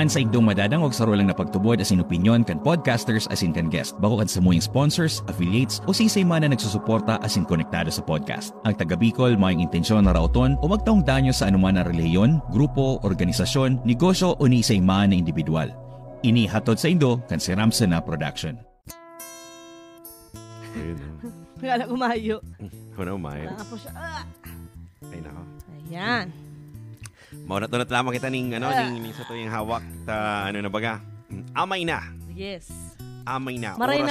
Ansa igdong madadangog sa rolang na pagtubod asin opinyon kan podcasters asin kan guest. Bako kan samuyang sponsors, affiliates o sisay man na nagsusuporta asin konektado sa podcast. Ang taga Bicol mayong intensyon na rauton o magtaong danyo sa anuman na relihiyon, grupo, organisasyon, negosyo o ni isay man na individual. Ini hatod sa Indo kan si Ramson na production. Kala umayo. Kuna umayo. Naapo siya. Ay nako. Ayan. Mauna-tunat lamang kita ning ning sa tuyang hawak ta na baga. Amay na. Yes. Amay na. Maray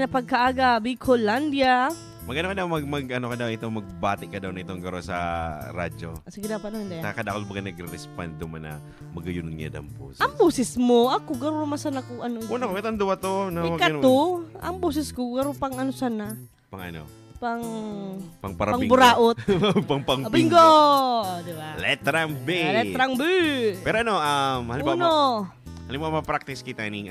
na pagkaaga Bicolandia. Magano ka daw ano ka daw ito magbati ka daw nitong garo sa radyo. Sige daw paano hindi. Takadakol ba nagre-respond do man na magayon niya dang boses. Ang boses mo, ako garo masan ako ano. Una ko kitang duwa to na ikato, ang boses ko garo pang ano sana. Pang ano? Pang buraot. pang bingo, di ba? Letrang B. Letrang B. Pero ano, halimbawa ma-practice kita ning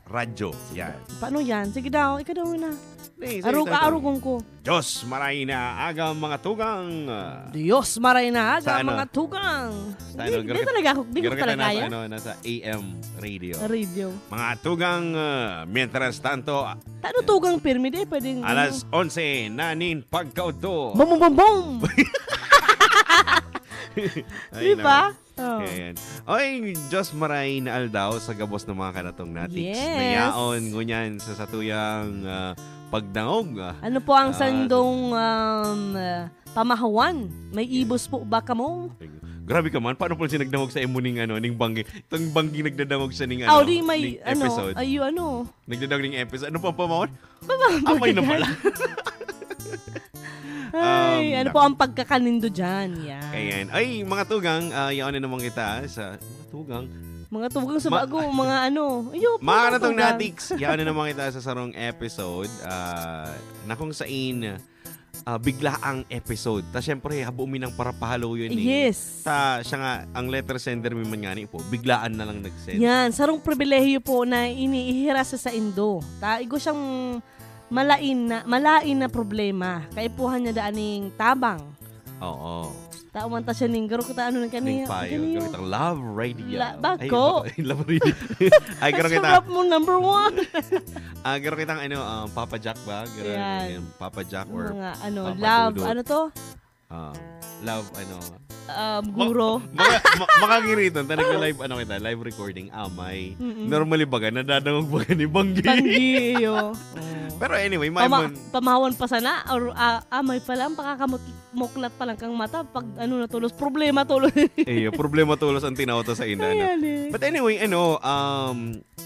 radyo. Yan. Paano yan? Sige daw, ikaw daw na. Arugong ko. Diyos, maray na agang mga tugang. Diyos, maray na agang mga tugang. Di talaga ako. Di ko talaga kaya. Nasa AM radio. Mga tugang, mientras tanto. Tano tugang pirmi? Di pwedeng. Alas 11, nanin pagkauto. Bum, bum, bum, bum. Di ba? Oh. Oy, Diyos maray na aldaw sa gabos ng mga kanatong natiks. Yes. Nayaon, ngunyan sa satuyang pagdangog. Ano po ang sandong pamahawan? May ibos po ba ka mo? Grabe ka man, paano po siya nagdangog sa emuning ning banggi? Itong banggi nagdadangog sa ning di may episode. Nagdadangog ning episode. Ano pa pamahon? Amay na pala. Ay, ano po ang pagkakanindo dyan? Yan. Ayan. Ay, mga tugang, yaon na naman kita sa mga tugang sa bago, mga ano. Mga kanatong natiks, yaon na naman kita sa sarong episode na kung sain bigla ang episode. Ta syempre, habumin ng para pahalo yun Yes. Ta siya nga, ang letter sender mi man ngani po, biglaan na lang nag-send. Yan, sarong pribilehiyo po na iniihira sa Indo. Ta, igo siyang malain na problema. Kaipuhan niya daaning tabang. Oo. Taumanta siya ning garo kita ano nang kaniya. Garo kita love radio. Bako. Love radio. Ay garo kita. Sarap mo number 1. Garo kita Papa Jack ba? Garo Papa Jack or mga Papa love Dudo. ano to? Love guro. Makangiriton talaga live recording amay. Normally baga nadadangog baga ni Banggi. Pero anyway, pamahawan pa sana or amay pa lang pakakamuklat pa lang kang mata pag natulos problema tulos. Problema tulos ang tinawto sa ina. But anyway,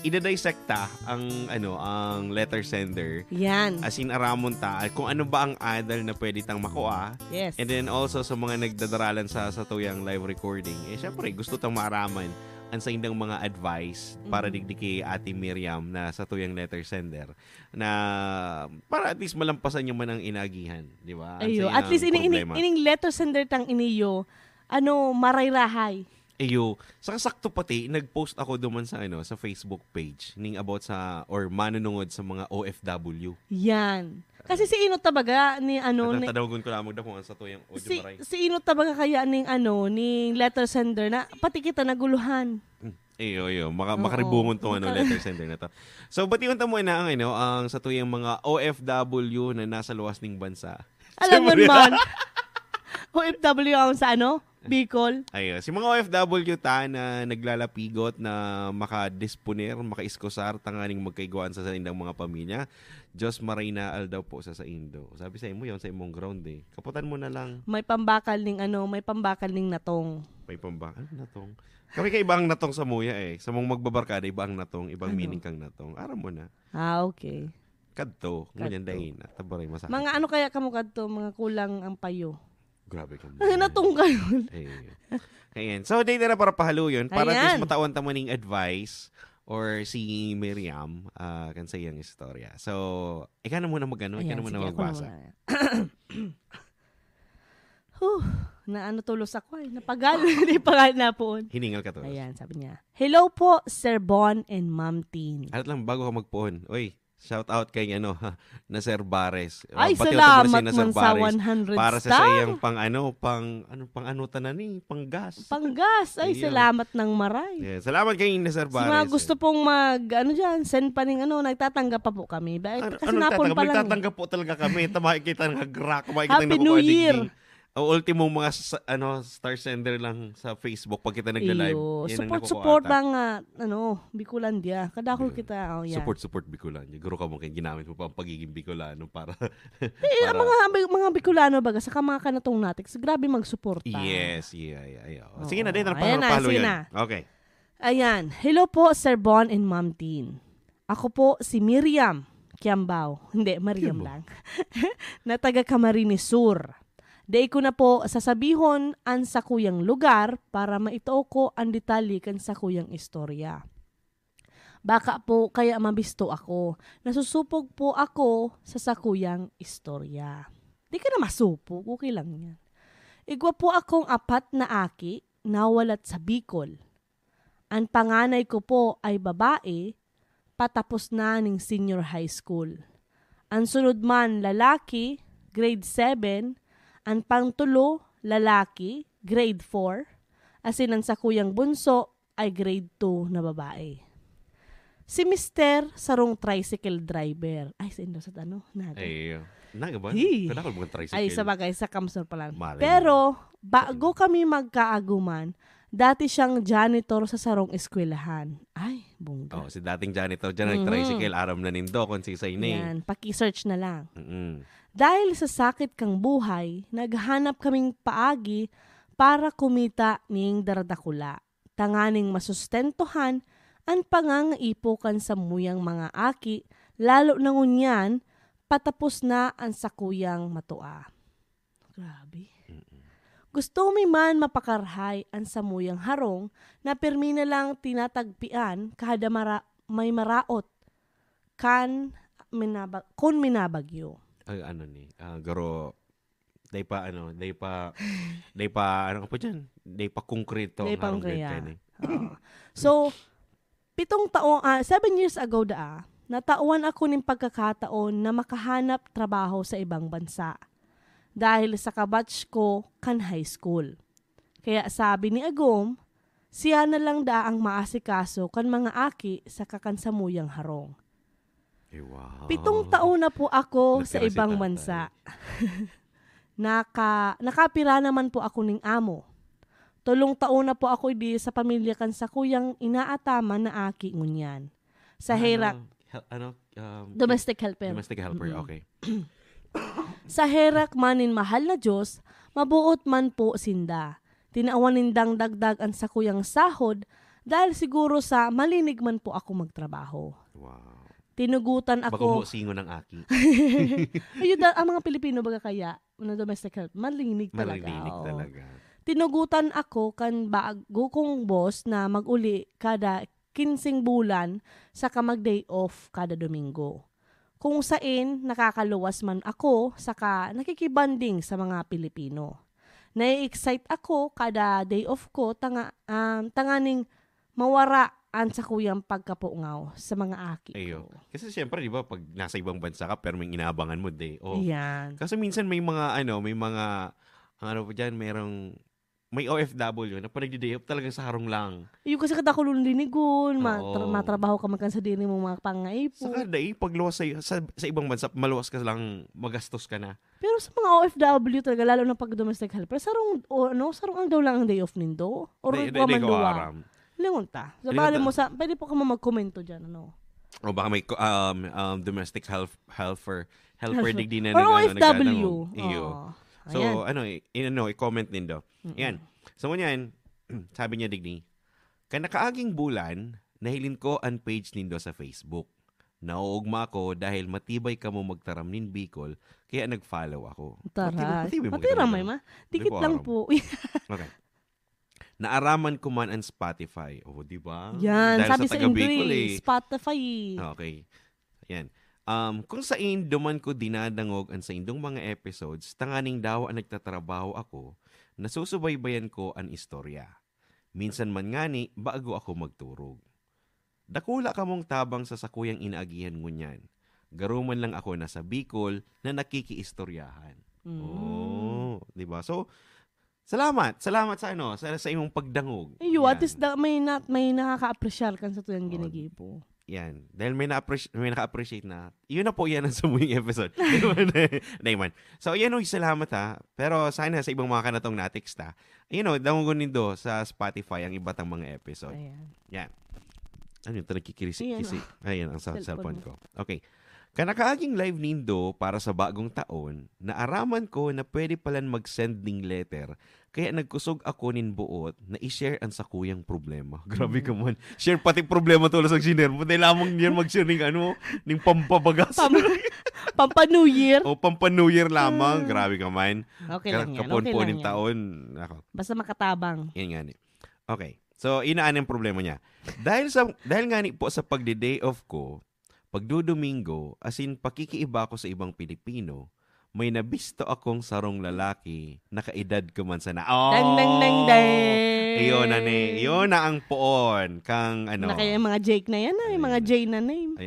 idadissekta ang letter sender. Yan. As in aramon ta kung ano ba ang adal na pwede tang makuha. Yes. And then also sa mga nagdadaralan sa tuyang live recording. Syempre gusto tang maaraman ang sa indang mga advice para digdi kay Ate Miriam na sa tuyang letter sender na para at least malampasan yung man ang inagihan, di ba? At least ining letter sender tang iniyo marayrahay. Sa sakto pati nag-post ako duman sa sa Facebook page ning about sa or manunungod sa mga OFW. Yan. Kasi si Ino tabaga ni tadawagon ko lamang kung sa tuyang audio maray. Si Ino tabaga kaya ning ning letter sender na pati kita naguluhan. Makaribungon tong letter sender na to. So batiun ta mo na ang sa tuyang mga OFW na nasa luwas ning bansa. Alam mo man. OFW ang sa Bicol. Si mga OFW na naglalapigot na makadisponer, makaiskosar, tanganing magkaiguan sa indang mga pamilya. Diyos maray na aldaw po sa Indo. Sabi sa imo yon sa imong ground Kaputan mo na lang. May pambakal ning natong. May pambakal natong. Kami kay ibang natong sa muya Sa mong magbabarkada ibang natong, ibang meaning kang natong. Aram mo na. Okay. Kadto, ngunyan dahin na. Tabaray masakit. Mga kaya kamo kadto, mga kulang ang payo. Grabe ka mo. Natong kayo. Ayan. So, dito na para pahalo yun. Para at least matawan tamo ning advice or si Miriam kan sa iyang istorya. So, ikaw na muna ikaw na muna magbasa. Tulos ako Napagal. Hindi pa na po. Hiningal ka tulos. Ayan, sabi niya. Hello po, Sir Bon and Ma'am Tin. Alat lang, bago ka magpuon. Oy, Shout out kay Nasir Bares. Ay, Bati salamat si Nasir man sa Bares 100 para sa star. sayang pang-anutan na ni, panggas. Panggas. Ay, Ayun. salamat ng maray. Yeah, salamat kay Nasir Sa Bares. mga gusto pong dyan, send pa ning nagtatanggap pa po kami. Kasi napon pa lang. Nagtatanggap po talaga kami. Makikita ng hag-rock. Makikita Happy New Year. Ang ultimo mga star sender lang sa Facebook pag kita nagla-live. Iyo. Yan ang Support nakukuha lang Bicolandia. Kadakol Yun. kita. Yan. Support Bicolan. Guro ka mo kaya ginamit mo pa ang pagiging Bicolano para Ang mga Bicolano baga sa mga kanatong natin. Grabe magsuporta. Yes, yeah. Sige na, din Ayan na, palo sige yan. na. Okay. Ayan. Hello po, Sir Bon and Ma'am Tin. Ako po si Miriam Kiambao. Hindi, Mariam lang. Na taga Camarines Sur. Day ko na po sasabihon ang sa kuyang lugar para maitao ko ang detalye kan sa kuyang istorya. Baka po kaya mabisto ako. Nasusupog po ako sa sakuyang istorya. Di ka na masupog, okay lang yan. Igwa po akong 4 na aki nawalat sa Bicol. Ang panganay ko po ay babae, patapos na ng senior high school. Ang sunod man lalaki, grade 7, ang pangtulo, lalaki, grade 4, asin ang sakuyang bunso ay grade 2 na babae. Si Mr. sarong tricycle driver. Ay, sa indo sa natin. Ay, naga ba? Hey. Kailangan mo tricycle. Ay, sabagay, sa Kamsor pa lang. Malay mo. Pero, bago kami magkaaguman, dati siyang janitor sa sarong eskwelahan. Ay, bongga. Oh, si dating janitor dyan, nag-tricycle, aram na nindo, kung si Sainay. Yan, paki-search na lang. Mm-mm. Dahil sa sakit kang buhay, naghanap kaming paagi para kumita ning daradakula. Tanganing masustentuhan ang pangangaipukan sa muyang mga aki, lalo na ngunyan, patapos na ang sakuyang matua. Grabe. Gusto mi man mapakarhay ang samuyang harong na permi na lang tinatagpian kahada may maraot kun minabagyo. Garo, day pa konkreto. Day pa ang konkreto. harong So, 7 years ago natauan ako ng pagkakataon na makahanap trabaho sa ibang bansa. Dahil sa kabatch ko kan high school. Kaya sabi ni Agom, siya na lang ang maasikaso kan mga aki sa kakansamuyang harong. Wow. 7 taon na po ako sa Natira si ibang tatay. bansa. Nakapira naman po ako ng amo. 3 taon na po ako sa pamilya kan sa kuyang inaatama na aki ngunyan. Sa herak, domestic helper. Domestic helper, okay. Sa herak manin mahal na Diyos, mabuot man po sinda. Tinaawan nindang dagdag ang sakuyang sahod dahil siguro sa malinig man po ako magtrabaho. Wow. Tinugutan Bago mo ako. singo ng aki. Ayun, ang mga Pilipino baga kaya, na domestic help, malinig talaga. Malilinig oo. talaga. Tinugutan ako kan bago kong boss na maguli kada 15 bulan sa kamag-day off kada Domingo. Kung saan nakakaluwas man ako saka nakikibanding sa mga Pilipino. Nai-excite ako kada day off ko tanganing mawara an sa kuyang pagkapungaw sa mga aki Ayo. ko. Kasi siyempre, di ba, pag nasa ibang bansa ka, pero may inaabangan mo, day off. Yan. Kasi minsan may may OFW na pag nagdi-day off talagang sa harong lang. Yung kasi kadakulong linigon, Oo. matrabaho ka man kan sa dini mong mga pangaipon. Saka day, pag luwas sa ibang bansa, maluwas ka lang, magastos ka na. Pero sa mga OFW talaga, lalo na pag domestic helper, sarong ang daw lang ang day off nindo? Or Day man ko duwa? aram. Lingon ta. Sa Lingon bali ta. mo pwede po ka mag-komento dyan, O baka may domestic helper digdi na Or OFW. nagdadang- Iyo. So, Ayan. i-comment din do. Yan. So, ngunyan, sabi niya digdi, kanakaaging bulan, nahilin ko ang page nindo sa Facebook. Nauugma ako dahil matibay ka mo magtaram nin Bicol, kaya nag-follow ako. Tara. Matibay mo Patira magtaram. may ma. Dikit po lang aram. po. Okay. Naaraman ko man ang Spotify. O, di ba? Yan. Dahil Sabi sa taga Bicol, English. Spotify. Okay. Ayan. Kung sain duman ko dinadangog ang sa indong mga episodes, tanganing daw ang nagtatrabaho ako, nasusubaybayan ko ang istorya. Minsan man ngani, bago ako magturog. Dakula ka mong tabang sa sakuyang inaagihan ngunyan. Garuman lang ako na sa Bicol na nakikiistoryahan. Oh, 'di ba? So, salamat sa sa imong pagdangog. Ayo, at least may nakaka-appreciate kan sa tuyang ginagibo. Yan. Dahil may naka-appreciate na, yun na po yan ang sumuing episode. Naiman. So, yan o, salamat ha. Pero sana sa ibang mga kanatong na-text ha. Dangugon nindo sa Spotify ang iba't ang mga episode. Ayan. Yan. Ano yun? Nagkikirisi. Ayan, ang cellphone ko. Okay. Kanakaaging live nindo para sa bagong taon, naaraman ko na pwede palan mag-send ng letter. Kaya nagkusog ako nin buot na i-share ang sakuyang problema. Grabe ka man. Share pati problema tulos ang share mo. Dahil lamang niyan mag-share ng pampabagas. Pampa-New Year? O pampa-New Year lamang. Grabe ka man. Okay lang yan. Kapon-ponin taon. Ako. Basta makatabang. Yan nga ni. Okay. So, inaan ang problema niya. Dahil nga ni po sa pagde-day off ko, pagdudomingo, asin pakikiiba ko sa ibang Pilipino, may nabisto akong sarong lalaki, nakaedad ko man sana. Oh! Dang, dang, dang, dang! Iyon na ang poon. Kang ano. Kaya mga Jake na yan, yung mga J na name.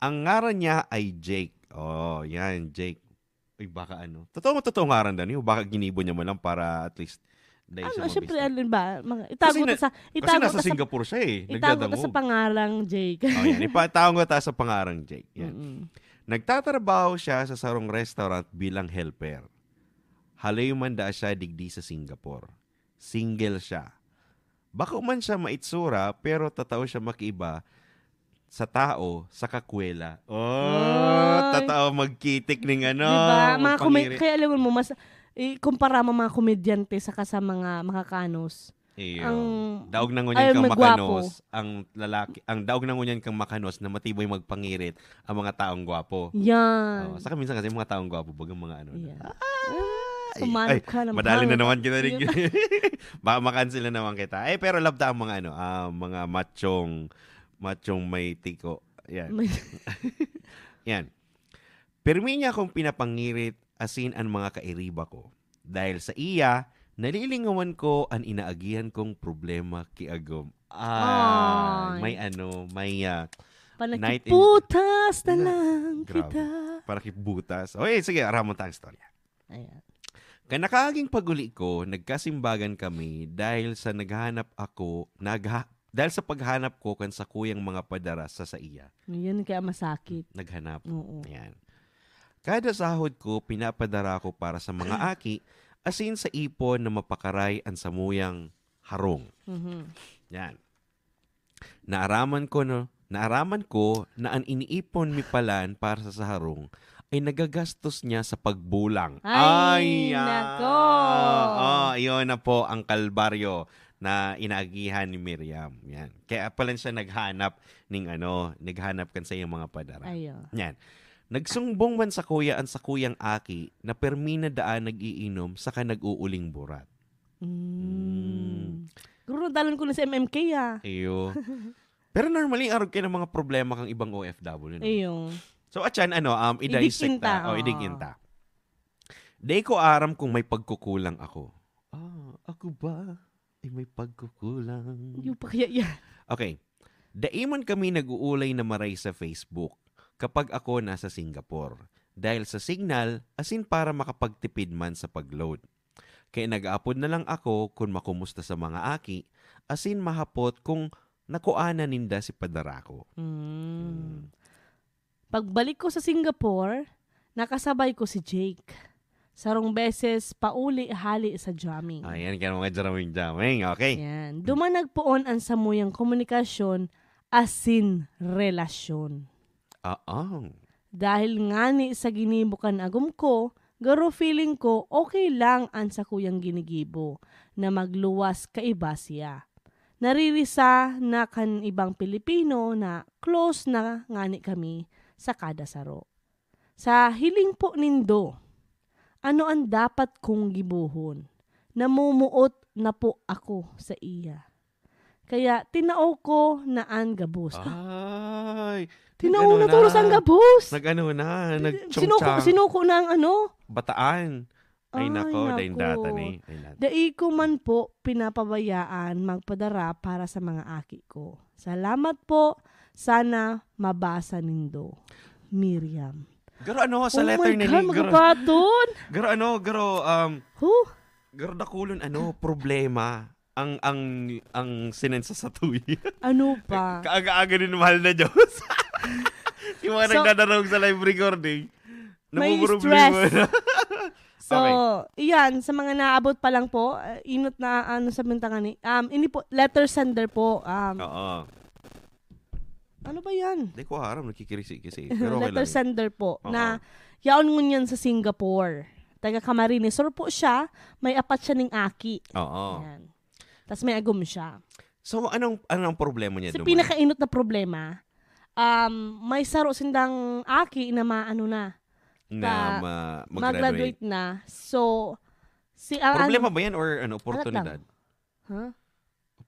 Ang ngaran niya ay Jake. Oh, yan, Jake. Uy, baka ano. Totoo ngaran daw niyo. Baka ginibo niya mo lang para at least syempre, alin ba? Itago kasi nasa Singapore siya eh. Itago ka sa pangarang Jake. Oh, yan. Ipatago ka sa pangarang Jake. Yan. Nagtatrabaho siya sa sarong restaurant bilang helper. Haloy man da siya digdi sa Singapore. Single siya. Baka man siya maitsura, pero totoo siya makiiba sa tao, sa kakwela. Totoo magkitik ng ano. Diba? Kaya alam mo, mas kumpara mo mga komedyante saka sa mga makakanos. Ang daog nang ngunyan kang makanos, ang lalaki, ang daog nang ngunyan kang makanos na matibay magpangirit ang mga taong gwapo. Yan. Saka minsan kasi mga taong gwapo bagang mga ano. Yeah. Sumanap ka naman. Madali na naman kita rin. Baka makancel na naman kita. Pero love ta ang mga mga machong may tiko. Yan. Yan. Permi niya akong pinapangirit asin ang mga kairiba ko. Dahil sa iya, nalilingawan ko ang inaagihan kong problema kiagom. May panakiputas na lang kita. Panakiputas. Okay, sige, aramon tayong storya. Ayan. Kanakaaging paguli ko, nagkasimbagan kami dahil sa paghanap ko kan sa kuyang mga padara sa iya. Yan kaya masakit. Naghanap. Oo. Yan. Kada sahod ko, pinapadara ko para sa mga aki, asin sa ipon na mapakaray ang samuyang harong. Mm-hmm. Yan. Naaraman ko na ang iniipon mi palan para sa harong ay nagagastos niya sa pagbulang. Ay nako! Iyon na po ang kalbaryo na inaagihan ni Miriam. Yan. Kaya pala siya naghanap kan sa iyong mga padara. Ayo. Yan. Nagsumbong man sa kuya ang sa kuyang aki na permina daan nag-iinom saka nag-uuling burat. Guro, dalan ko na sa MMK Iyo. Pero normally, arog kayo ng mga problema kang ibang OFW. Iyo. So, atyan, i-dissect ta. Idikinta. Day ko aram kung may pagkukulang ako. Ako ba? Ay, may pagkukulang. Yung pa kaya yan. Okay. Daiman kami nag-uulay na maray sa Facebook kapag ako nasa Singapore. Dahil sa signal, asin para makapagtipid man sa pagload. Kaya nag-upload na lang ako kung makumusta sa mga aki, asin mahapot kung nakuana ninda si padara ko. Pagbalik ko sa Singapore, nakasabay ko si Jake. Sarong beses, pauli-hali sa jamming. Ayan, kaya mga jamming. Okay. Yan. Dumanagpoon ang samuyang komunikasyon, asin relasyon. Dahil ngani sa ginibukan agum ko, garo feeling ko okay lang ang sa kuyang ginigibo na magluwas kaiba siya. Naririsa na kan ibang Pilipino na close na ngani kami sa kada saro. Sa hiling po nindo, ano ang dapat kong gibuhon? Namumuot na po ako sa iya. Kaya tinao ko na ang gabos. Ay, tinao na tulos ang gabos. Sinuko na ang bataan. Ay nako, dahin data ni. Dai ko man po pinapabayaan magpadara para sa mga aki ko. Salamat po. Sana mabasa nindo. Miriam. Garo sa letter na ni. Oh my God, magabaton. Garo dakulon problema ang sinensa sa tuwi. Ano pa? Kaaga-aga din mahal na Diyos. Yung mga nagdadarog sa live recording. May stress. So, okay. Iyan, sa mga naabot pa lang po, inot na sa bintangan ni. Ini po, letter sender po. Oo. Ano ba yan? Hindi ko haram, nakikirisi-kisi. Pero letter sender po, na yaon ngunyan sa Singapore. Taga Camarines Sur po siya, may apat siya ning aki. Oo. Ayan. Tapos may agum siya. So, anong problema niya doon? Pinakainot na problema, may saro sindang aki na mag-graduate na. So, problema ba yan or oportunidad? Huh?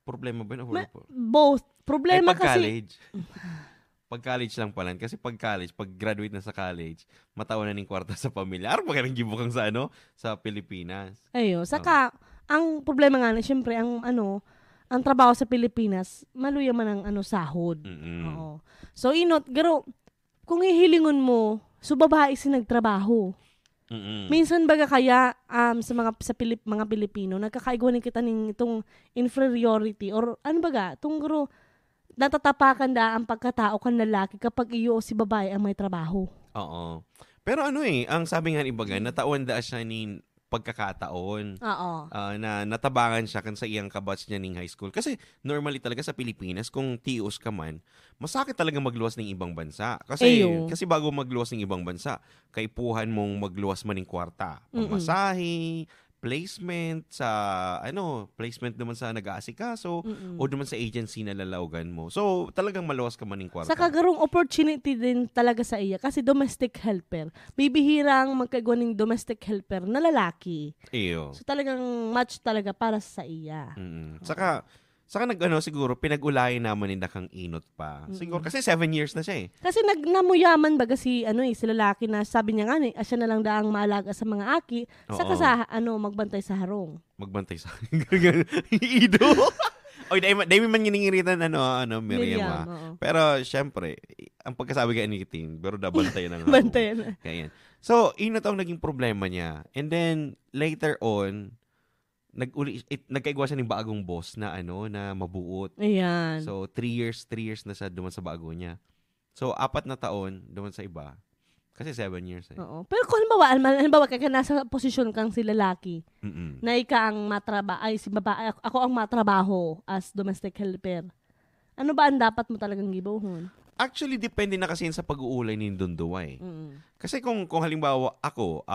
Problema ba yan? Both. Problema pag-college. Pag-college lang pala. Kasi pag-college, pag-graduate na sa college, matawa na ng kwarta sa pamilya. Araw pa ka nang gibukang sa Pilipinas. Ayo. Saka, ang problema nga na, syempre, ang trabaho sa Pilipinas, maluya man ang sahod. Oo. So, garo, kung ihilingon mo, babae si nagtrabaho. Minsan baga kaya sa mga Pilipino, nagkakaiguanin kita ng itong inferiority or garo, natatapakan ang pagkatao kan lalaki kapag iyo si babae ang may trabaho. Oo. Pero ang sabi nga ni Baga, natawan da siya ni pagkakataon. Oo. Na natabangan siya kan sa iyang kabatch niya ning high school. Kasi normally talaga sa Pilipinas, kung tios ka man, masakit talaga magluwas ng ibang bansa. Kasi bago magluwas ng ibang bansa, kaipuhan mong magluwas man ng kwarta. Pamasahe, placement naman sa nag-aasikaso o naman sa agency na lalaugan mo. So, talagang maluwas ka man ng kwarta. Sa kagarong opportunity din talaga sa iya kasi domestic helper. Bibihirang magkagawa ng domestic helper na lalaki. Iyo. So, talagang match talaga para sa iya. Saka siguro pinag-ulayan naman nila kang inot pa. Siguro kasi 7 years na siya eh. Kasi namuyaman baga si lalaki na sabi niya nga siya na lang daang maalaga sa mga aki. Saka sa magbantay sa harong. Magbantay sa Ido. Oy, dahil man giningiritan Miriam. Pero syempre, ang pagkasabi ka anything, pero dabantayan ng bantayan na. Kaya yan. So, inot ang naging problema niya. And then later on, nagkaigwa siya ng bagong boss na na mabuot. Ayan. So 3 years na siya duman sa bago niya. So 4 na taon duman sa iba. Kasi 7 years eh. Oo. Pero kung halimbawa kaya nasa posisyon kang si lalaki, na ika ang si babae, ako ang matrabaho as domestic helper. Ano ba ang dapat mo talagang gibuhon? Actually, depende na kasi sa pag-uulay ni Dundua eh. Kasi kung halimbawa ako,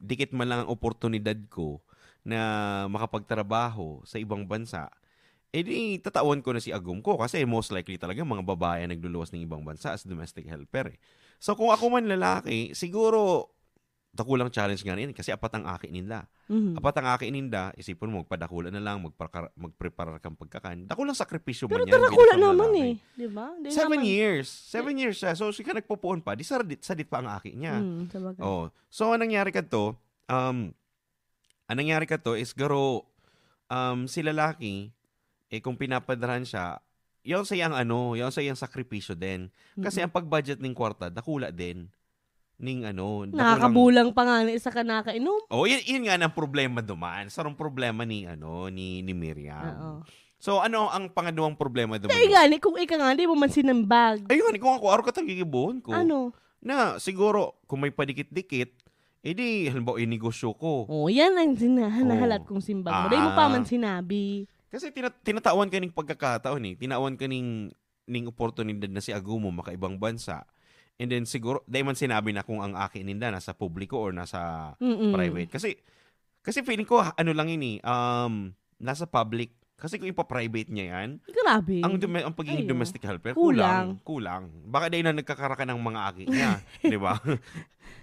dikit man lang ang oportunidad ko na makapagtrabaho sa ibang bansa, di tatawan ko na si agum ko kasi most likely talaga mga babae nagluluwas ng ibang bansa as domestic helper eh. So kung ako man lalaki, siguro dakulang challenge nga rin kasi apat ang aki nila. Apat ang aki nila, isipin mo, magpadakulan na lang, magprepare kang pagkakan. Dakulang sakripisyo man yan. Pero dakulan naman eh. Di ba? 7 years. 7 years siya. So siya nagpupuon pa, di sadit pa ang aki niya. So anong nangyari ka to? Ang nangyari ka to is garo si lalaki kung pinapadarahan siya, yon sa iyang sakripisyo din. Kasi ang pag-budget ng kwarta dakula din ning nakakabulang pa nga isa ka nakainom. Yun nga ang problema duman. Sarong problema ni Miriam. So ang pangalawang problema duman? Kung ika nga di mo man sinambag. Kung ako araw ka tagigibuhon ko. Na siguro kung may padikit-dikit halimbawa, negosyo ko. Yan ang hinahalat kong simbag mo. Dahil mo pa man sinabi. Kasi tinatawan ka ng pagkakataon eh. Tinatawan ka ng oportunidad na si Agumo makaibang bansa. And then siguro, dahil man sinabi na kung ang akin nila nasa publiko or nasa private. Kasi feeling ko, lang yun nasa public. Kasi kung ipa-private niya yan, grabe. Ang pagiging domestic helper, kulang. Baka dahil na nagkakara ng mga aki niya. Di ba?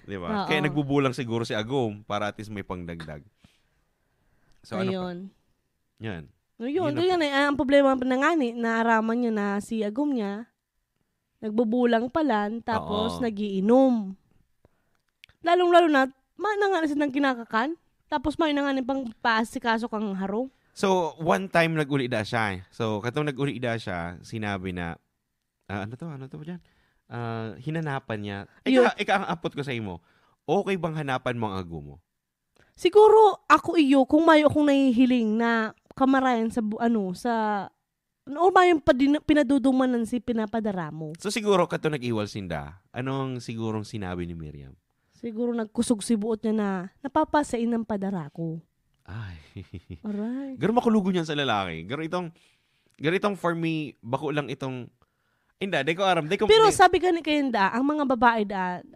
Diba? Kaya nagbubulang siguro si Agum para at least may pangdagdag. So ayun. Yan. Yun ang problema na nga naaraman niya na si Agum niya, nagbubulang pala, tapos nagiinom. Lalong-lalo na, mananganis ng kinakakan, tapos may nanganin pang paasikaso kang harong. So, one time nag-uli da siya. So, katong nag-uli da siya, sinabi na, ano to ba dyan? hinanapan niya. Yun. Ika ang apot ko sa imo. Okay bang hanapan mo ang agum mo? Siguro ako iyo kung mayo akong nahihiling na kamarayan sa o mayong pinadudumanan si pinapadara mo. So siguro kato nag-iwal sinda. Anong sigurong sinabi ni Miriam? Siguro nagkusog si buot niya na napapasain ng padara ko. Ay. Alright. Garo makulugo niyan sa lalaki. Garo itong for me, bako lang itong hindi ko aram. Pero sabi ka ni Kenda, ang mga babae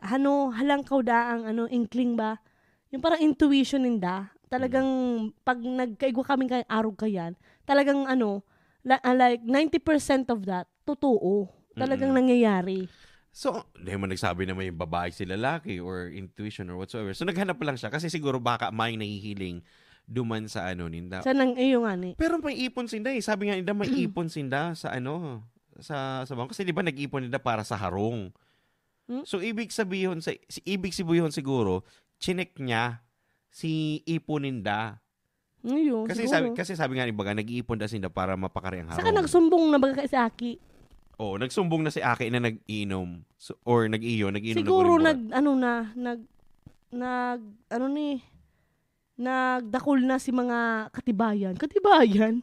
halangkaw ang inkling ba? Yung parang intuition ninda. Talagang pag nagkaigwa kami kay arog kayan, talagang like 90% of that totoo. Talagang nangyayari. So, hindi mo nagsabi na may babae si lalaki or intuition or whatsoever. So, naghanap pa lang siya kasi siguro baka may nahihiling duman sa ninda. Sa nang iyo nga ni. Pero may ipon sinda eh. Sabi nga ninda may ipon sinda sa sa bangko. Kasi di ba nag-ipon nila para sa harong. So, ibig sabihin siguro, chinek niya si ipon ninda. Ayun, Kasi sabi nga ni baga, nag-iipon na sinda para mapakari ang harong. Saka nagsumbong na baga kay Aki. Oo, nagsumbong na si Aki na nag-inom. Or nag-inom. Siguro nagdakol na si mga katibayan.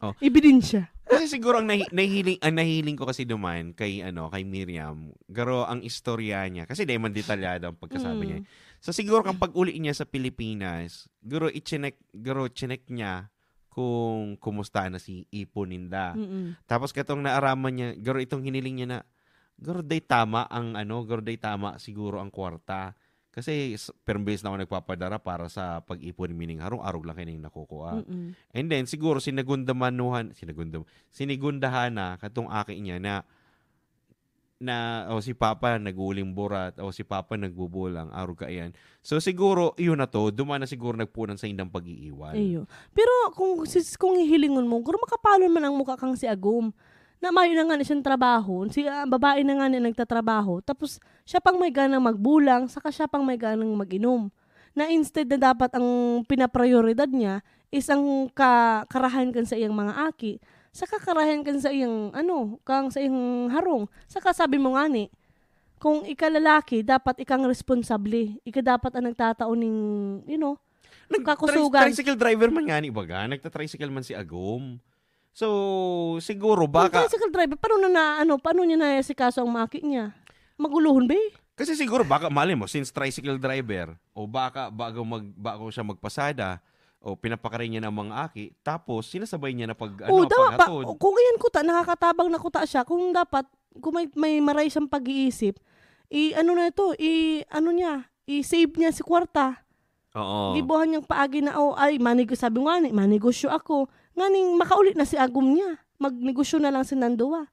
Oh. Ebidensya. Kasi siguro ang nahiling ko kasi duman kay Miriam, garo ang istorya niya kasi di man detalyado ang pagkasabi niya. So siguro kapag uli niya sa Pilipinas, garo chinek niya kung kumusta na si Ipon ninda. Tapos katong naaraman niya, garo itong hiniling niya na garo day tama siguro ang kwarta. Kasi per base na ako nagpapadara para sa pag-ipon mining harong arog lang kayo nakukuha. And then siguro sinigundahan na katong aki niya na si Papa naguling burat o si Papa nagbubulang arog ka yan. So siguro iyon na to, duman na siguro nagpunan sa indang pag-iiwan. Ayo. Pero kung hihilingon mo, guro makapalon man ang mukha kang si Agum. Na mayo na nga siyang trabaho, si babae na nga nagtatrabaho, tapos siya pang may ganang magbulang, saka siya pang may ganang mag-inom. Na instead na dapat ang pinaprioridad niya is ang karahan kan sa iyang mga aki, saka karahan kan sa iyang kang sa iyang harong. Saka sabi mo nga ni, kung ikalalaki, dapat ikang responsable. Ika dapat ang nagtataon ng, kakusugan. Tricycle driver man nga ni baga, nagta-tricycle man si Agum. So, siguro baka... Yung tricycle driver, paano niya na si kaso ang maki niya? Maguluhon ba eh? Kasi siguro baka, mali mo, since tricycle driver, o baka bago siya magpasada, o pinapakarin niya ng mga aki, tapos sinasabay niya na paghatod. Kung iyan nakakatabang na kuta siya, kung dapat, kung may maray siyang pag-iisip, i-save niya si kwarta. Oo. Libuhan niyang paagi na, sabi nga ni, manegosyo ako. Nganing makaulit na si Agum niya. Magnegosyo na lang si Nandoa.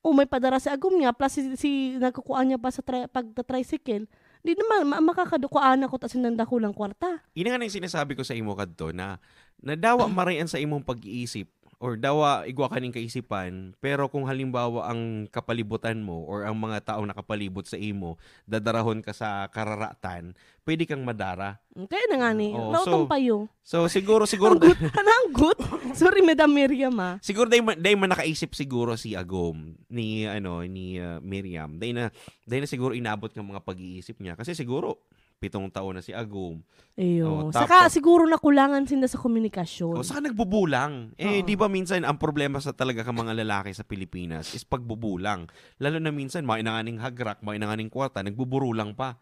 O may padara si Agum niya, plus si nagkukuhaan niya pa sa pagta-tricycle. Di naman, makakadukuhaan ako ta si Nandakulang kwarta. Ina nga na yung sinasabi ko sa imo kadto na dawa marayan sa imong pag-iisip or dawa igwa kaning kaisipan, pero kung halimbawa ang kapalibutan mo or ang mga taong nakapalibot sa imo, dadarahon ka sa kararatan, pwede kang madara. Kaya na nga ni, lautong payo. So siguro ang good. Sorry, Madam Miriam Siguro day man nakaisip siguro si Agum ni Miriam. Day na siguro inabot ng mga pag-iisip niya kasi siguro 7 taon na si Agum. Ayun. Saka siguro nakulangan sila sa komunikasyon. Saka nagbubulang. Di ba minsan ang problema sa talaga ka mga lalaki sa Pilipinas is pagbubulang. Lalo na minsan, mainanganing hagrak, mainanganing kwarta, nagbuburulang pa.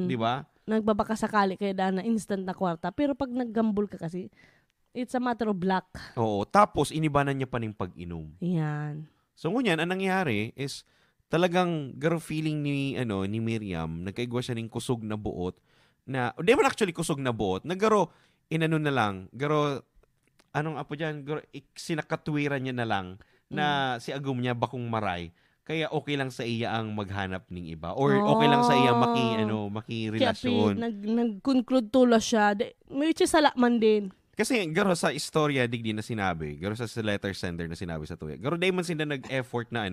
Di ba? Nagbabaka sakali kaya na instant na kwarta. Pero pag naggambol ka kasi, it's a matter of luck. Oo. Tapos, inibanan niya pa ng pag-inom. Yan. So, ngunyan, ang nangyari is, talagang garo feeling ni Miriam, nagkaigwa siya ng kusog na buot na, hindi man actually kusog na buot, nagaro na lang, garo sinakatwiran niya na lang na si Agum niya bakong maray. Kaya okay lang sa iya ang maghanap ng iba or okay lang sa iya makirelasyon. Nag-conclude tulo siya. Which is sala man din. Kasi garo sa istorya digdi na sinabi, garo sa letter sender na sinabi sa tuya. Garo day man sila nag-effort na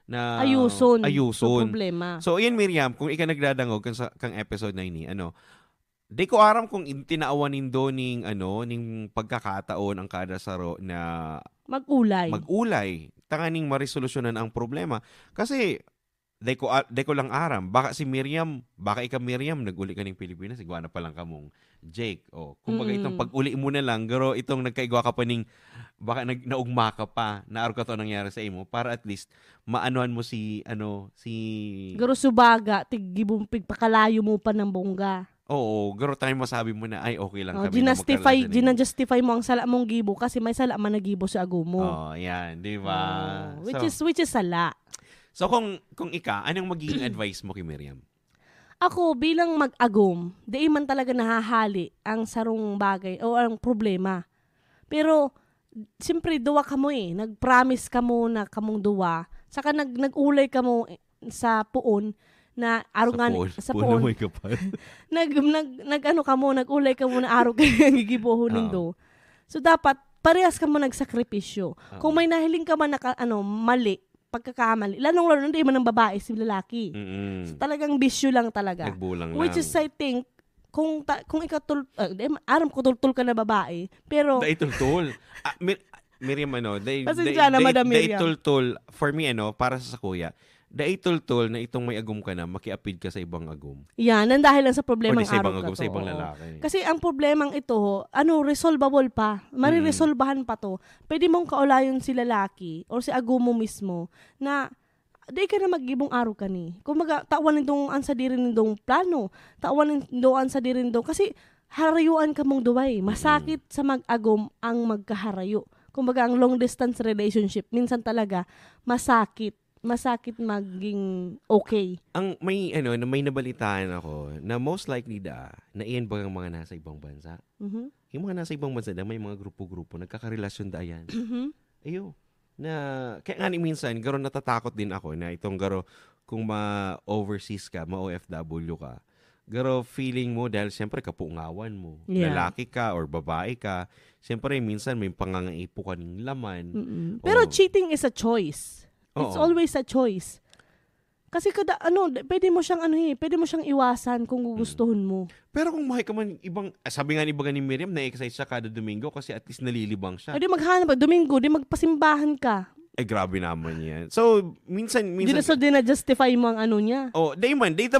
na ayuson. So, problema. So, ayan Miriam, kung ika nagdadangog kang episode na ini, di ko aram kung tinaawan nindo ning pagkakataon ang kada saro na mag-ulay. Tanganing maresolusyonan ang problema. Kasi, day ko lang aram. Baka si Miriam, baka ikaw Miriam, nag-uli ka ng Pilipinas, igwa na pa lang kamong Jake. Kumbaga itong pag-uli mo na lang, pero itong nagkaigwa ka pa ning, baka naugma ka pa, naaro ka to nangyari sa imo, para at least, maanuhan mo si. Garo subaga, tigibong pagpakalayo mo pa ng bongga. Oo, garo tayo masabi mo na, ay, okay lang kami Ginastify mo ang sala mong gibo kasi may sala man nagibo sa ago mo. Yan, di ba? Which is sala. So, kung anong magiging advice mo kay Miriam? Ako, bilang mag-agom, di man talaga nahahali ang sarong bagay o ang problema. Pero, siyempre, duwa ka mo Nag-promise ka mo na kamong duwa. Saka nag-ulay ka mo sa puon na arongan sa puon. Nag-ulay ka mo na araw ka gigibohon nindo. So, dapat, parehas ka mo nagsakripisyo. Kung may nahiling ka man mali, pagkakamali. Lalong-lalo hindi man ng babae si lalaki. So, talagang bisyo lang talaga. Nagbulang Which is, I think, kung ikaw aram ko tultul ka na babae, pero... Dahil tultul. Miriam, Madam Miriam. tultul, for me, para sa kuya, dahil tultul na itong may agum ka na, makiapid ka sa ibang agum. Yan, dahil lang sa problemang sa ibang araw agum, ka to. sa ibang lalaki. Kasi ang problemang ito, resolvable pa. Mariresolbahan pa to. Pwede mong kaulayon si lalaki or si agum mo mismo na di ka na mag-ibong araw ka ni. Kung tawanin dong ansa dirin dong plano, tawanin dong ansa dirin dong, kasi harayuan ka mong duway. Masakit sa mag-agum ang magkaharayo. Kumbaga, ang long distance relationship, minsan talaga, masakit maging okay. Ang may nabalitaan ako na most likely na iyan ba ang mga nasa ibang bansa? Mm-hmm. Yung mga nasa ibang bansa may mga grupo-grupo, nagkakarelasyon yan. Mm-hmm. Ayo. Kaya nga minsan, garo natatakot din ako na itong garo, kung ma-overseas ka, ma-OFW ka, garo feeling mo dahil siyempre kapungawan mo. Yeah. Lalaki ka or babae ka, siyempre minsan may pangangaipo ka ng laman. Pero cheating is a choice. It's always a choice. Kasi pwede mo siyang iwasan kung gugustuhin mo. Pero kung mahay ka man sabi nga ni Miriam, na-excite siya kada Domingo kasi at least nalilibang siya. O di maghanap, Domingo, di magpasimbahan ka. Ay, grabe naman yan. So, minsan... Di na justify mo ang niya. Data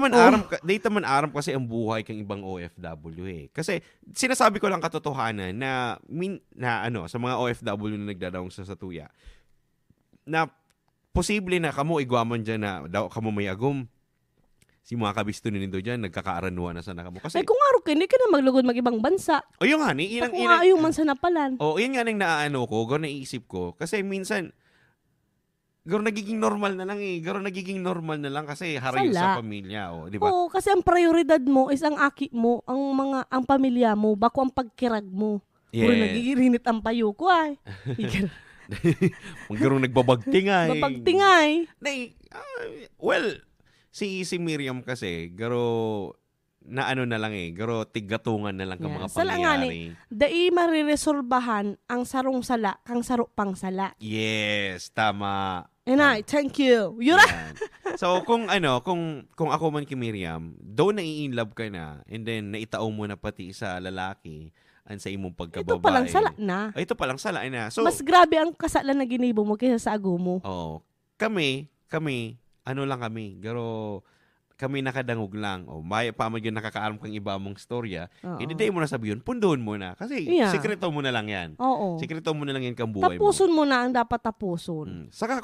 man aram kasi ang buhay kang ibang OFW Kasi, sinasabi ko lang katotohanan na sa mga OFW na nagdadaong sa Tuya, na posible na kamo igwaman dyan na kamo may agum. Si mga kabisto nindo dyan, nagkakaaranuan na sana kamo. Kasi, kung araw ka, hindi ka na maglugod mag-ibang bansa. Yun nga ni. Kung ayong man sa napalan. Yun nga nang naano ko, naisip ko. Kasi minsan, nagiging normal na lang nagiging normal na lang kasi harayo sa pamilya. Di ba? Oo, kasi ang prioridad mo is ang aki mo, ang pamilya mo, bako ang pagkirag mo. Yeah. Nagigirinit ang payo ko ay. Magkaroon nagbabagtingay. Si Miriam kasi, na lang tiggatungan na lang ka mga pangyayari. Dai mariresolbahan ang sarong sala, kang saro pang sala. Yes, tama. Thank you. Yura. So, kung ako man kay Miriam, though nai-inlove ka na, and then naitao mo na pati sa lalaki, sa imong pagkababae. Ito palang sala na. Ito palang sala na. So, mas grabe ang kasalan na ginibo mo kaysa sa ago mo. Kami, lang kami. Pero, kami nakadangog lang. Maya pa mo yun nakakaalam kang iba mong storya. Hindi mo na sabi yun. Pundoon mo na. Kasi, sikreto mo na lang yan. Oo. Sikreto mo na lang yan kang buhay tapuson mo na ang dapat tapuson. Saka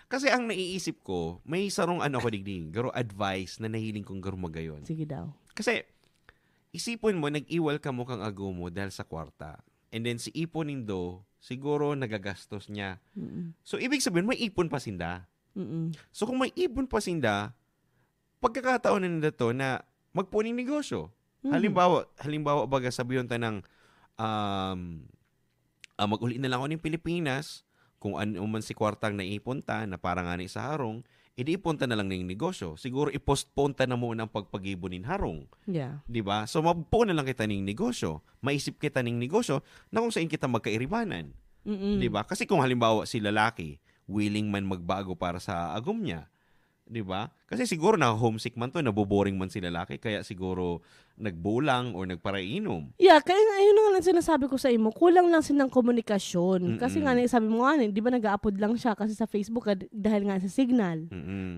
kasi ang naiisip ko, may sarong ko digdig. Garo advice na nahiling kong garo magayon. Sige daw. Kasi, isipon mo, nag-iwal ka mo kang ago mo dahil sa kwarta. And then, si ipon nindo, siguro nagagastos niya. So, ibig sabihin, may ipon pa sinda. So, kung may ipon pa sinda, pagkakataon na nila to na magpuning negosyo. Halimbawa, baga sabihin ta ng mag-uli na lang ako ng Pilipinas, kung ano man si kwartang naipon ta, na parang ani sa harong, edi ipunta na lang ng negosyo. Siguro i-postpone ta na muna ang pagpagibo nin harong. Yeah. Diba? So, mabuo na lang kita ng negosyo. Maisip kita ng negosyo na kung saan kita magkairibanan. Diba? Kasi kung halimbawa si lalaki, willing man magbago para sa agum niya, 'di ba? Kasi siguro na homesick man to, naboboring man si lalaki, kaya siguro nagbulang or nagparainom. Yeah, kaya ayun na nga lang sinasabi ko sa imo, kulang lang silang komunikasyon. Kasi nga sabi mo nga, di ba nag-upload lang siya kasi sa Facebook dahil nga sa signal.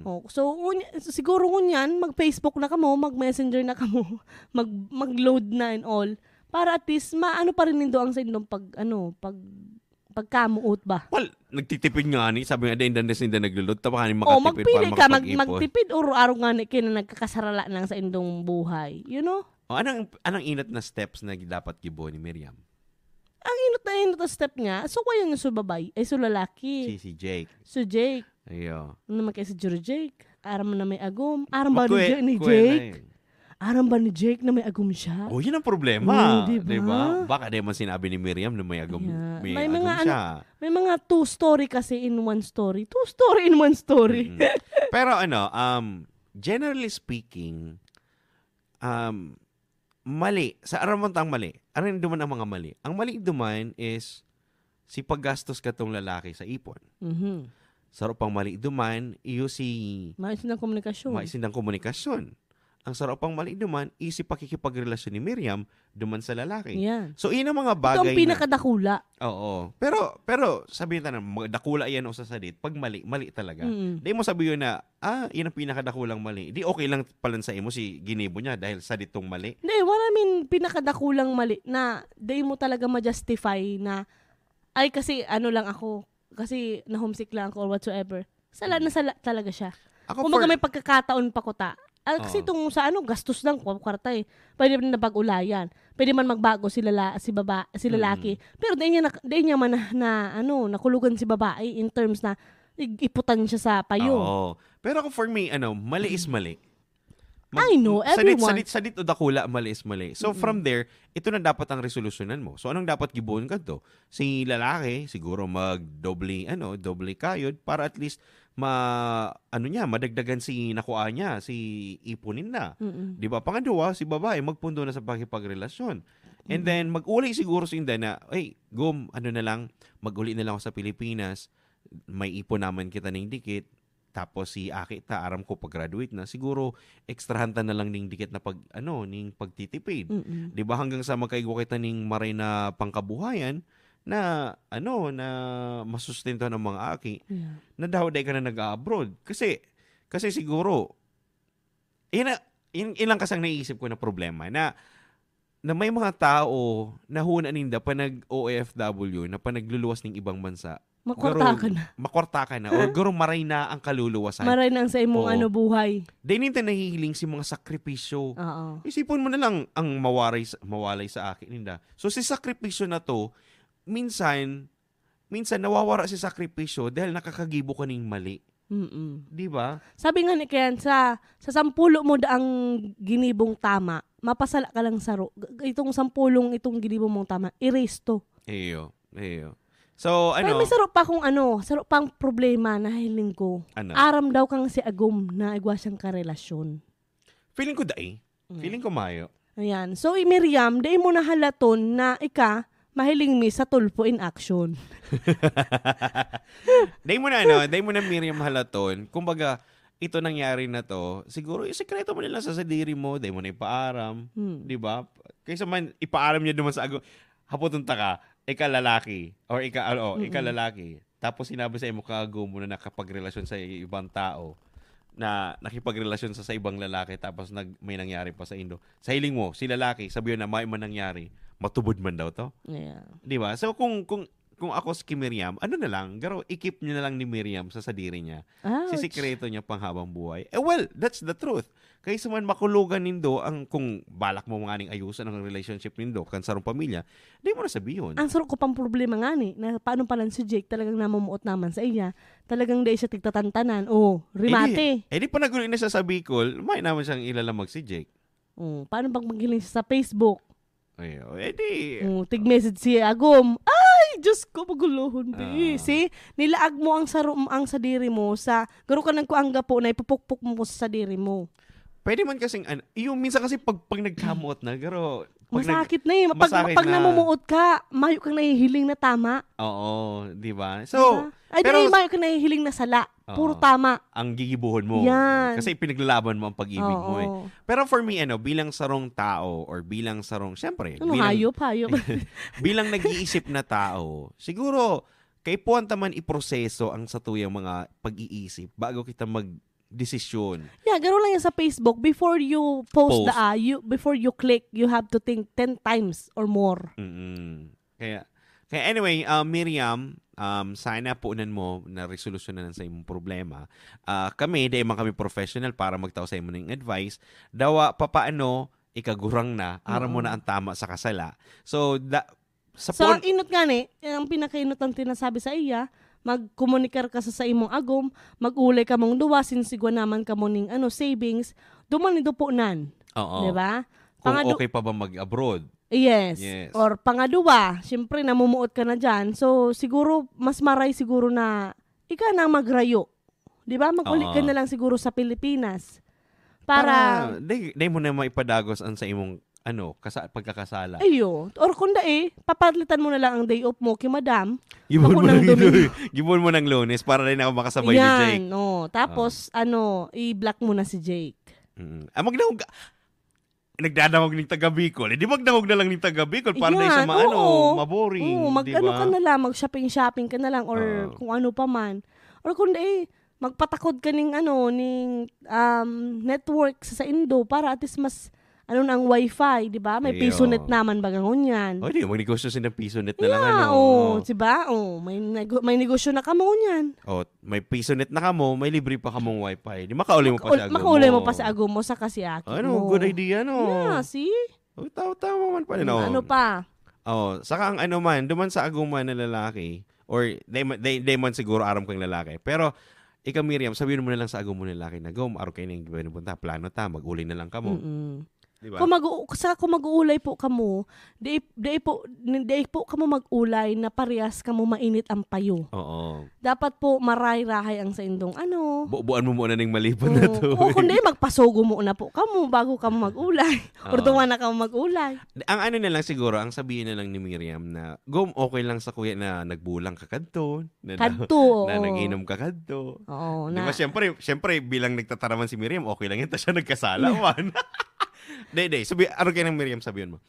Oh, so siguro ngunyan, mag-Facebook na kamo, mag-Messenger na kamo, mag-load na and all para at least maano pa rin nindo ang sa inyong pagkamuot ba? Well, nagtitipid nga ni. Sabi nga, din naglulod. Tama ka ni makatipid magpili para ka, makapag-ipon. magtipid o araw nga ni kina nagkakasarala lang sa indong buhay. You know? O, anong inat na steps na dapat gibo ni Miriam? Ang inot na step nga, so kaya yung subabay, ay so lalaki. Si Jake. So Jake. Ayo. Ano naman kaya si Jake? Aram na may agom. Aram ba ni Jake? Aram ba ni Jake na may agum siya? Oh, yun ang problema. Diba? Baka di man sinabi ni Miriam na may agum, may agum mga, siya. May mga 2 story kasi in 1 story. 2 story in 1 story. Pero generally speaking, mali. Sa aramontang mali. Aran duman ang mga mali. Ang mali duman is si paggastos ka tong lalaki sa ipon. Sarap pang mali duman, iyo si maisindang komunikasyon. Ang sarap pang mali duman, isip pakikipagrelasyon ni Miriam duman sa lalaki. Yeah. So, yun ang mga bagay ito ang pinakadakula. Oo. Pero sabihin tayo, dakula yan o sasadit. Pag mali talaga. Di mo sabihin na, yun ang pinakadakulang mali. Di okay lang pala sa imo si ginibo niya dahil sa ditong mali. Hindi, pinakadakulang mali na di mo talaga ma-justify na, ay kasi lang ako, kasi na-homesick lang ako or whatsoever. Sala talaga siya. Kumbaga may pagkakataon pa ko ta. Kasi itong sa gastos lang kwarta eh. Pwede man na pag-ulayan. Pwede man magbago si lalaki. Pero di niya man nakulugan si babae in terms na iputan siya sa payo. Oo. Pero for me, mali is mali. I know, everyone. Sadit o dakula, mali is mali. So from there, ito na dapat ang resolusyonan mo. So anong dapat gibuon ka to? Si lalaki, siguro doble kayod para at least madagdagan si nakuha niya, si ipunin na. 'Di ba? Pangalawa, si babae magpundo na sa pakikipagrelasyon. And then mag-uli siguro si Inda na, mag-uli na lang ako sa Pilipinas. May ipon naman kita ng dikit. Tapos si Akita, aram ko pag-graduate na, siguro extrahanta na lang ning dikit na ning pagtitipid. 'Di ba? Hanggang sa magkaigo kita ning maray na pangkabuhayan na na masustento ng mga aki. Yeah. Na daw ka na nag-abroad. Kasi siguro ilang kasang naisip ko na problema na may mga tao na hunaninda pa nag-OFW na pa nagluluwas ng ibang bansa. Makwarta ka na. O guro maray na ang kaluluwasan. Maray na ang sa imong buhay. Dahil hindi nahihiling si mga sakripisyo. Isipon mo na lang ang mawalay sa akin. Ninda. So si sakripisyo na to, minsan nawawara si sakripisyo dahil nakakagibo ka ng mali. Di ba? Sabi nga ni Ken, sa 10 mo daang ginibong tama, mapasala ka lang sa itong 10 itong ginibong mong tama, erase to. Eyo. So, pero may sarap pang problema na hiling ko. Aram daw kang si Agum na igwa siyang karelasyon. Feeling ko Feeling ko mayo. Ayan. So, Miriam, dahil mo nahalaton na mahiling mi sa tulpo in action. Dahil mo na Miriam halaton. Kumbaga, ito nangyari na to, siguro yung sekreto mo nila sa sadiri mo, dahil mo na ipaaram. Di ba? Kaysa man, ipaaram niya naman sa hapotunta ka, ika lalaki. Or ika lalaki. Tapos sinabi sa imo kago mo na nakapagrelasyon sa ibang tao na nakipagrelasyon sa ibang lalaki tapos may nangyari pa sa Indo. Sa hiling mo, si lalaki, sabi na may man nangyari, matubod man daw to. Yeah. Di ba? So kung ako si Miriam, na lang, garo i-keep niya na lang ni Miriam sa sadiri niya. Si sikreto niya panghabang buhay. Well, that's the truth. Kaysa man makulugan nindo kung balak mo nga ning ayusan ang relationship nindo kan sarong pamilya, di mo na sabihin. Ang sarong ko pang problema nga na paano pala si Jake talagang namumuot naman sa iya. Talagang di siya tigtatantanan. Rimate. Di pa nagulo na sa Bicol, may naman siyang ilalamag si Jake. Paano pag maghiling siya sa Facebook? Tig-message si Agum. Ay, Diyos ko, maguluhon. See? Nilaag mo ang sadiri mo sa, garo ka nagkuangga po na ipupukpuk mo sa sadiri mo. pwede man kasing, yung minsan kasi pag nagkamot na, pero... Masakit na eh. Pag namumuot ka, mayo kang nahihiling na tama. Oo, di ba? So, diba? Pero mayo kang nahihiling na sala. Puro tama. Ang gigibuhon mo. Yan. Kasi pinaglalaban mo ang pag-ibig mo eh. Pero for me, bilang sarong tao or bilang sarong, syempre. Hayop. Bilang nag-iisip na tao, siguro, kay puwanta man iproseso ang satuyang mga pag-iisip bago kita desisyon. Yeah, gano'n lang yan sa Facebook. Before you post. Before you click, you have to think 10 times or more. Kaya anyway, Miriam, sana puunan mo na resolusyonan sa imong problema. Kami, dahil man kami professional para magtaw sa imo ng advice, dawa papaano ikagurang na, aram mo na ang tama sa kasala. So, ang inot nga ang pinakainot ang tinasabi sa iya, magkomunikar ka sa imong agom, mag-ulay ka mong duwa, sinsigwa naman ka mo ning savings, duman ni dupunan. Oo. Diba? Kung okay pa ba mag-abroad. Yes. Or pangaduwa, syempre namumuot ka na dyan. So, siguro, mas maray siguro na ika na magrayo. Diba? Mag-ulit ka na lang siguro sa Pilipinas. Para di mo na maipadagos ang sa imong pagkakasala. Ayo. Or kunda papalitan mo na lang ang day off mo kay madam. Gibon mo ng Lunes para rin ako makasabay ni Jake. Tapos, i-block mo na si Jake. Nagdadawag ng taga Bicol. Di magdawag na lang ng taga Bicol para na sa maboring. Ka na lang, mag-shopping ka na lang or kung ano pa man. Or kunda magpatakod ka ning network sa Indo para at least mas ang wifi, di ba? May PisoNet naman bagangon yan. Di magnegosyo ng PisoNet na lang di ba? May negosyo na kamo yan. May PisoNet na kamo, may libre pa kamong wifi. Di makauli mo pa sa agom mo. Makauli mo pa sa agom mo sa kasiaki mo. Good idea, no? Yeah, see? Tama man pala, no? Ano pa? Saka ang duman sa agom man na lalaki, or they man siguro aram kang lalaki. Pero, ikaw Miriam, sabihin mo na lang sa agom mo na lalaki na, araw kayo na yung punta, plano mag-uli na lang kamo. Diba? Kung mag-uulay po kamo, di po kamo mag-ulay na parehas kamo mainit ang payo. Oo. Dapat po maray-rahay ang sa indong buuan mo muna ng malipon na to. Kundi magpasugo mo na po kamo bago kamo mag-ulay. Or duwa na kamo mag-ulay. Ang na lang siguro, ang sabihin na lang ni Miriam na, okay lang sa kuya na nagbulang ka kadto. Na nag-inom ka kadto. Oo. Diba, syempre, bilang nagtataraman si Miriam, okay lang yun. Tapos siya nagkasala. Araw kayo ng Miriam, sabihin mo.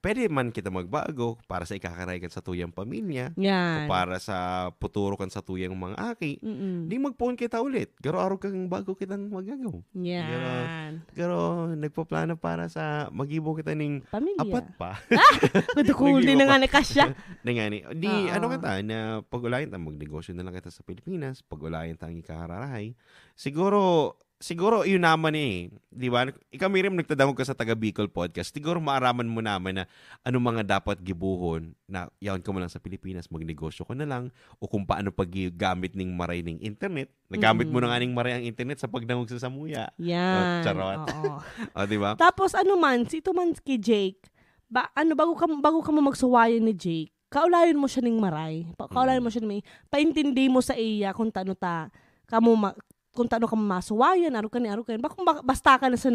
Pwede man kita magbago para sa ikakarayan sa tuyang pamilya. Yan. O para sa puturo kan sa tuyang mga aki. Di magpuon kita ulit. Garo araw kang bago kitang magagaw. Yan. Garo nagpaplano para sa mag-ibo kita ning pamilya. Apat pa. Kuli na nga ni Kasya. Kita na pag-ulayan ta, magnegosyo na lang kita sa Pilipinas. Pag-ulayan ta ang ikahararahay. Siguro yun naman di ba? Ikaw Miriam, nagtadamog ka sa taga Bicol podcast. Siguro maaraman mo naman na ano mga dapat gibuhon na yaon ka mo lang sa Pilipinas, magnegosyo ka na lang o kung paano paggamit ning maray ning internet. Nagamit mo na nga ning maray ang internet sa pagdamog sa Samuya. Yan. Charot. Di ba? Tapos ito man kay Jake, bago ka mo magsuwayan ni Jake, kaulayan mo siya ning maray. Kaulayan mo siya ning paintindi mo sa iya kung tano ta kung tano ka masuwayan, aro ka. Basta ka na sa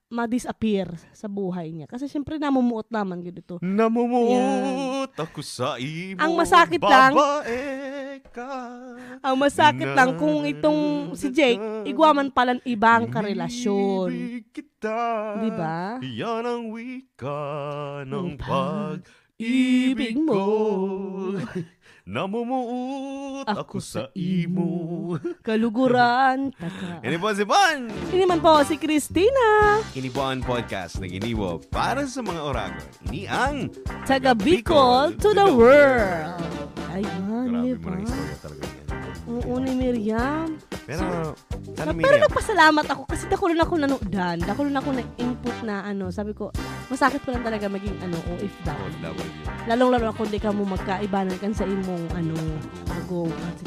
ma-disappear sa buhay niya. Kasi syempre namumuot naman ganito. Namumuot ako sa imo. Ang masakit lang, ka. Ang masakit lang kung itong si Jake, igwaman palang ibang karelasyon. Diba? Yan ang wika ng pag-ibig mo. Namumuot ako sa imo. Kaluguran, taka. Ini po si Bon. Ini man po si Christina. Ini po ang podcast na ginibo para sa mga oragon. Ini ang Taga Bicol to the world. Ayan, grabe diba? Mo ng istorya talaga yan. Oo, ni Miriam. Pero nagpasalamat ako kasi dakulon ako nanodan. Dakulon ako na-input na sabi ko, masakit ko lang talaga maging OFW. Lalong-lalo ako hindi ka mo magkaibanan kan sa imong agong at